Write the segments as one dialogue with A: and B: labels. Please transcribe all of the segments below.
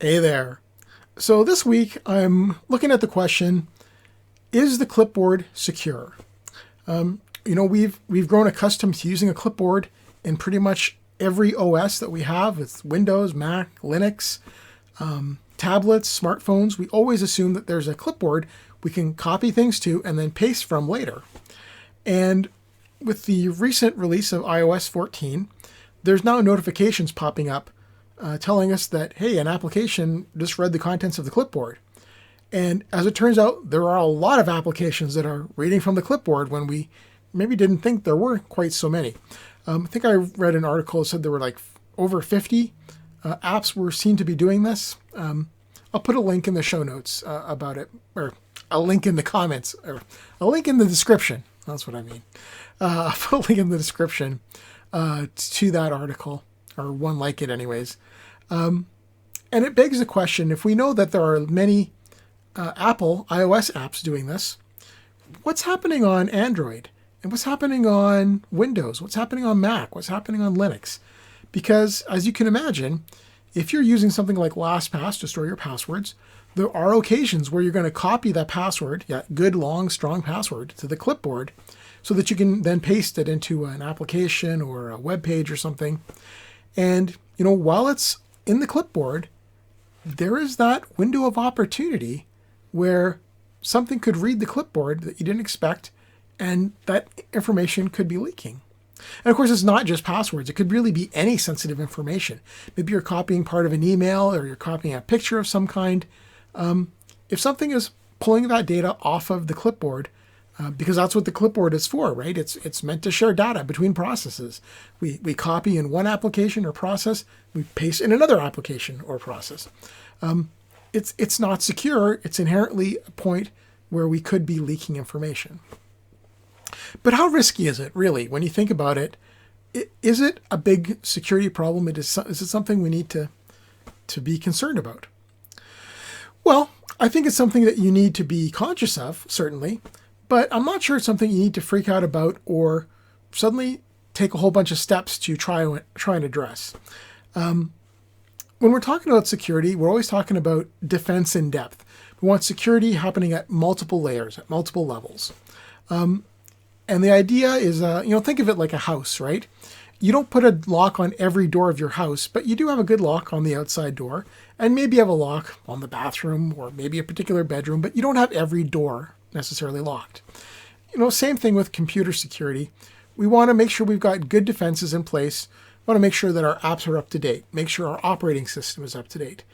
A: Hey there. So this week I'm looking at the question, is the clipboard secure? We've grown accustomed to using a clipboard in pretty much every OS that we have. It's Windows, Mac, Linux, tablets, smartphones. We always assume that there's a clipboard we can copy things to and then paste from later. And with the recent release of iOS 14, there's now notifications popping up telling us that, hey, an application just read the contents of the clipboard. And as it turns out, there are a lot of applications that are reading from the clipboard when we maybe didn't think there were quite so many. I think I read an article that said there were like over 50 apps were seen to be doing this. I'll put a link in the show notes about it, or a link in the comments, or a link in the description. That's what I mean. I'll put a link in the description to that article, or one like it anyways. And it begs the question, if we know that there are many Apple iOS apps doing this, what's happening on Android? And what's happening on Windows? What's happening on Mac? What's happening on Linux? Because as you can imagine, if you're using something like LastPass to store your passwords, there are occasions where you're going to copy that password, good, long, strong password, to the clipboard so that you can then paste it into an application or a web page or something. And, while it's in the clipboard, there is that window of opportunity where something could read the clipboard that you didn't expect, and that information could be leaking. And of course, it's not just passwords. It could really be any sensitive information. Maybe you're copying part of an email, or you're copying a picture of some kind. If something is pulling that data off of the clipboard, because that's what the clipboard is for, right? It's meant to share data between processes. We copy in one application or process, we paste in another application or process. It's not secure. It's inherently a point where we could be leaking information. But how risky is it, really, when you think about it? Is it a big security problem? Is it something we need to be concerned about? Well, I think it's something that you need to be conscious of, certainly, but I'm not sure it's something you need to freak out about or suddenly take a whole bunch of steps to try and address. When we're talking about security, we're always talking about defense in depth. We want security happening at multiple layers, at multiple levels. And the idea is, think of it like a house, right? You don't put a lock on every door of your house, but you do have a good lock on the outside door, and maybe you have a lock on the bathroom or maybe a particular bedroom, but you don't have every door necessarily locked. Same thing with computer security. We want to make sure we've got good defenses in place. We want to make sure that our apps are up to date, make sure our operating system is up to date.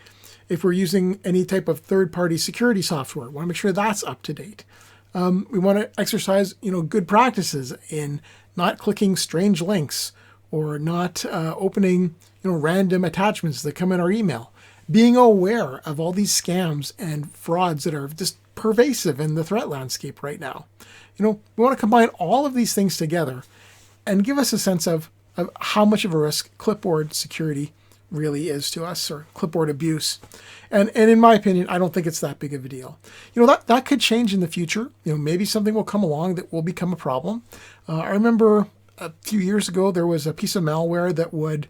A: If we're using any type of third-party security software, we want to make sure that's up to date. We want to exercise, good practices in not clicking strange links or not opening, random attachments that come in our email. Being aware of all these scams and frauds that are just pervasive in the threat landscape right now. We want to combine all of these things together and give us a sense of how much of a risk clipboard security really is to us, or clipboard abuse. And in my opinion, I don't think it's that big of a deal. That could change in the future. Maybe something will come along that will become a problem. I remember a few years ago, there was a piece of malware that would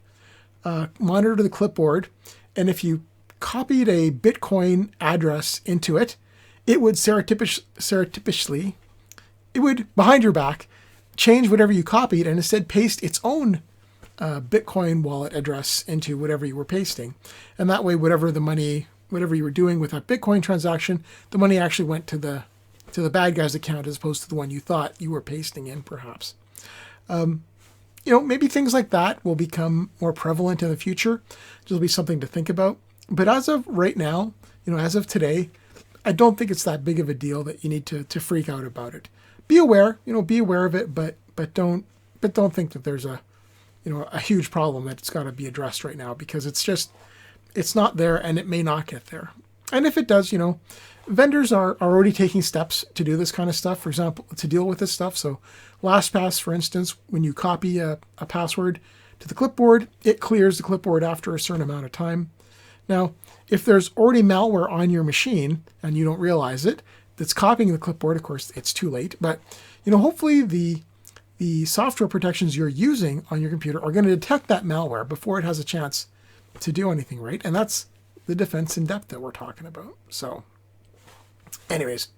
A: monitor the clipboard. And if you copied a Bitcoin address into it, it would surreptitiously, it would, behind your back, change whatever you copied and instead paste its own Bitcoin wallet address into whatever you were pasting. And that way, whatever you were doing with that Bitcoin transaction, the money actually went to the bad guy's account as opposed to the one you thought you were pasting in, perhaps. Maybe things like that will become more prevalent in the future. There'll be something to think about. But as of right now, as of today, I don't think it's that big of a deal that you need to freak out about it. Be aware of it, but don't think that there's a huge problem that's got to be addressed right now, because it's not there, and it may not get there. And if it does, vendors are already taking steps to do this kind of stuff, for example, to deal with this stuff. So LastPass, for instance, when you copy a password to the clipboard, it clears the clipboard after a certain amount of time. Now, if there's already malware on your machine and you don't realize it, that's copying the clipboard, of course, it's too late. But, hopefully the software protections you're using on your computer are going to detect that malware before it has a chance to do anything, right? And that's the defense in depth that we're talking about. So anyways,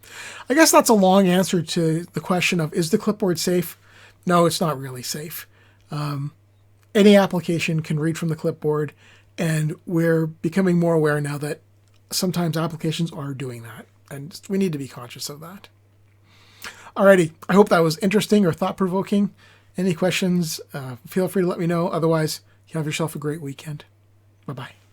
A: I guess that's a long answer to the question of, is the clipboard safe? No, it's not really safe. Any application can read from the clipboard, and we're becoming more aware now that sometimes applications are doing that, and we need to be conscious of that. Alrighty, I hope that was interesting or thought-provoking. Any questions, feel free to let me know. Otherwise, you have yourself a great weekend. Bye-bye.